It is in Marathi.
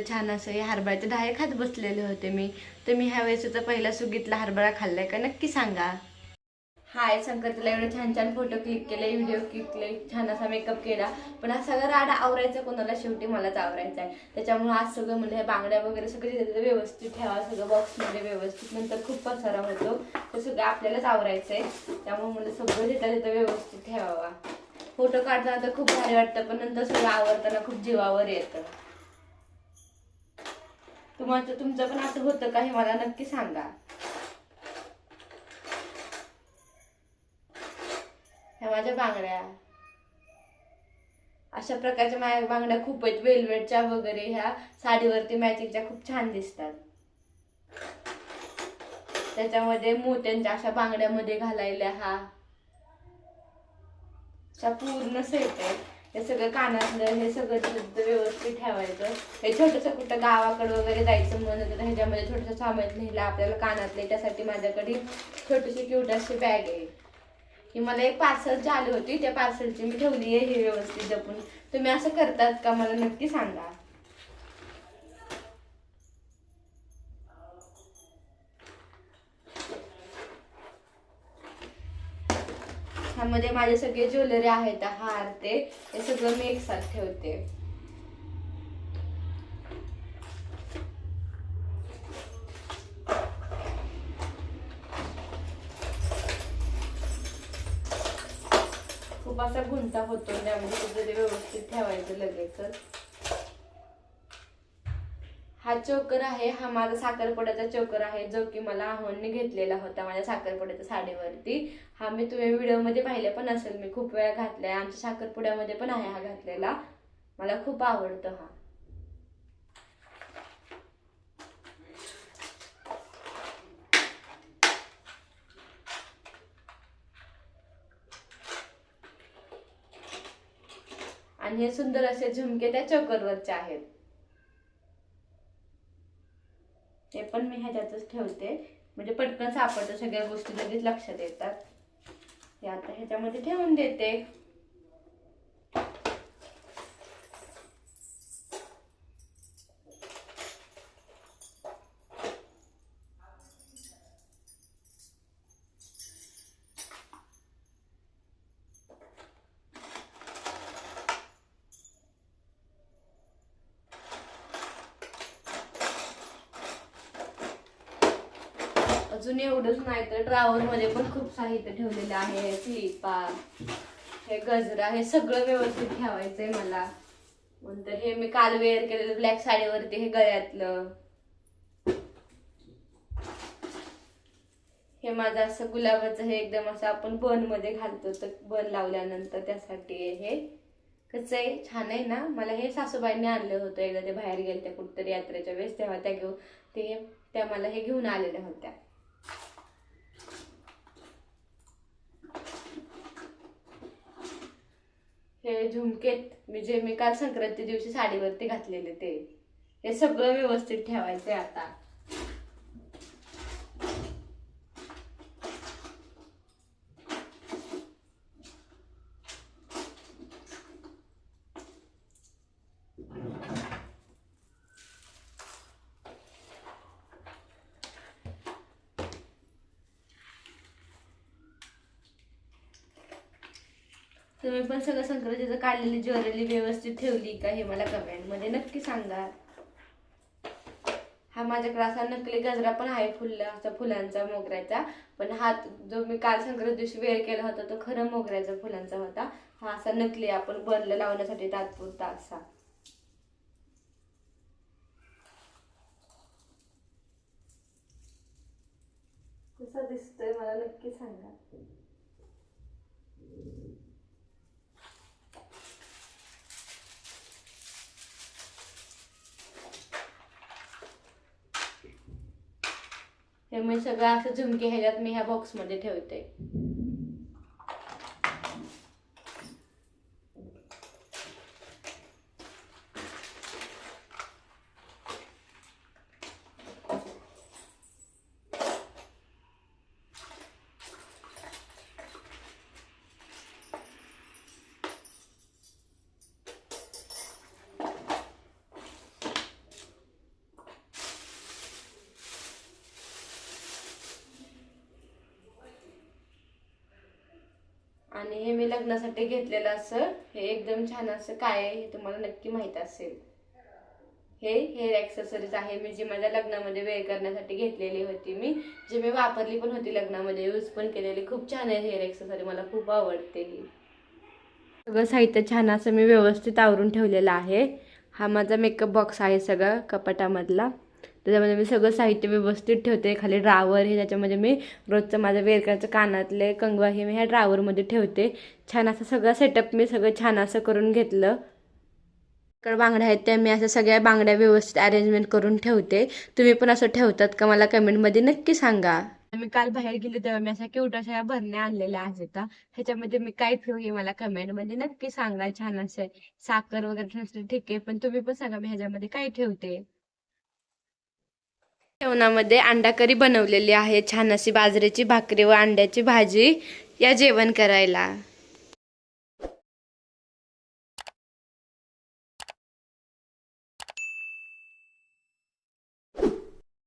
छान असं हे हरभऱ्याचे डाळे खात बसलेले होते मी. तुम्ही ह्या वेळेसचा पहिला सुगीतला हरभरा खाल्लाय का नक्की सांगा. हाय, संक्रांतीला एवढे छान छान फोटो क्लिक केले, व्हिडिओ क्लिक केले, छान असा मेकअप केला, पण हा सगळा राडा आवरायचा कोणाला, शेवटी मलाच आवरायचा आहे. त्याच्यामुळे आज सगळं म्हणजे हे बांगड्या वगैरे सगळे तिथे व्यवस्थित ठेवा, सगळं बॉक्समध्ये व्यवस्थित, नंतर खूप पसारा होतो, ते सगळं आपल्यालाच आवरायचं आहे. त्यामुळे मला सगळं तिथं व्यवस्थित ठेवावा. फोटो काढताना तर खूप भारी वाटतं, पण नंतर सगळं आवरताना खूप जीवावर येतं. तुमचं पण असं होतं का हे मला नक्की सांगा. ह्या माझ्या बांगड्या अशा प्रकारच्या माझ्या बांगड्या खूप आहेत, वेलवेटच्या वगैरे, ह्या साडीवरती मॅचिंगच्या खूप छान दिसतात. त्याच्यामध्ये मोत्यांच्या अशा बांगड्यामध्ये घालायला अशा पूर्ण सेट आहे. हे सगळं कानातलं हे सगळं व्यवस्थित ठेवायचं. हे छोटंसं कुठं गावाकडे वगैरे जायचं म्हणून तर ह्याच्यामध्ये छोटंसं सामान नेलं आपल्याला कानातले, त्यासाठी माझ्याकडे छोटीशी क्यूट अशी बॅग आहे. ही मला एक पार्सलची आली होती, त्या पार्सलची मी ठेवली आहे हे व्यवस्थित जपून. तुम्ही असं करतात का मला नक्की सांगा. ह्यामध्ये माझे सगळे ज्वेलरी आहेत, हार ते सगळं मी एकसाथ ठेवते. खूप असा गुंता होतो, त्यामध्ये ते व्यवस्थित ठेवायचं लगेचच. हा चोकर आहे, हा माझा साखरपुड्याचा चोकर आहे, जो की मला आहोंनी घेतलेला होता माझ्या साखरपुड्याच्या साडीवरती. हा मी तुम्ही व्हिडिओमध्ये पाहिले पण असेल, मी खूप वेळा घातलाय, आमच्या साखरपुड्यामध्ये पण आहे हा घातलेला. मला खूप आवडतो हा. आणि हे सुंदर असे झुमके त्या चोकरवरचे आहेत, ते पण मी ह्याच्यातच ठेवते, म्हणजे पटकन सापडतं, सगळ्या गोष्टी लगेच लक्षात येतात. हे आता ह्याच्यामध्ये ठेवून देते. अजून एवढंच नाही तर ट्रॅव्हल मध्ये पण खूप साहित्य ठेवलेलं आहे. क्लिपा, हे गजरा, हे सगळं व्यवस्थित ठेवायचंय मला. नंतर हे मी काल वेअर केलेलं ब्लॅक साडीवरती हे गळ्यातलं, हे माझं असं गुलाबाचं, हे एकदम असं आपण बन मध्ये घालतो तर बन लावल्यानंतर त्यासाठी हे कसं आहे, छान आहे ना. मला हे सासूबाईंनी आणलं होतं एकदा, ते बाहेर गेले त्या कुठतरी यात्रेच्या वेळेस, तेव्हा त्या मला हे घेऊन आलेल्या होत्या. हे झुमकेत मी काल संक्रांती दिवशी साडीवरती घातलेले ते, हे सगळं व्यवस्थित ठेवायचंय आता. तुम्ही पण सगळं संक्रांतीचं काढलेली ज्वेलरी व्यवस्थित ठेवली का हे मला कमेंट मध्ये नक्की सांगा. हा माझ्याकडे असा नकली गजरा पण आहे, फुलांचा मोगऱ्याचा, पण हा जो मी काल संक्रांती दिवशी वेअर केला होता तो खरं मोगऱ्याचा फुलांचा होता. हा असा नकली आपण बनला लावण्यासाठी तात्पुरता असा. कसा दिसतोय मला नक्की सांगा. हे मी सगळं असं झुमके ह्याच्यात मी ह्या बॉक्स मध्ये ठेवते. आणि हे मी लग्नासाठी घेतलेलं असं हे एकदम छान असं काय आहे हे तुम्हाला नक्की माहित असेल. हे हेअर ॲक्सेसरीज आहे मी जी माझ्या लग्नामध्ये वेअर करण्यासाठी घेतलेली होती मी, जी मी वापरली पण होती लग्नामध्ये, यूज पण केलेली. खूप छान आहे हेअर ॲक्सेसरी, मला खूप आवडते ही. सगळं साहित्य छान असं मी व्यवस्थित आवरून ठेवलेलं आहे. हा माझा मेकअप बॉक्स आहे सगळा कपाटामधला. त्याच्यामध्ये मी सगळं साहित्य व्यवस्थित ठेवते. खाली ड्रावर हे त्याच्यामध्ये मी रोजचं माझं वेअर करायचं कानातले कंगवा हे मी ह्या ड्रावरमध्ये ठेवते. छान असं सगळं सेटअप मी सगळं छान असं करून घेतलं. इकडे बांगड्या आहेत त्या मी असं सगळ्या बांगड्या व्यवस्थित अरेंजमेंट करून ठेवते. तुम्ही पण असं ठेवतात का मला कमेंटमध्ये नक्की सांगा. मी काल बाहेर गेले तेव्हा मी अशा क्यूट अशा भरण्या आणलेल्या आहेत. ह्याच्यामध्ये मी काय ठेवू हे मला कमेंटमध्ये नक्की सांगा. छान असे साखर वगैरे नसते ठीक आहे, पण तुम्ही पण सांगा मी ह्याच्यामध्ये काय ठेवते. जेवणामध्ये अंडा करी बनवलेली आहे, छान अशी बाजरीची भाकरी व अंड्याची भाजी या जेवण करायला.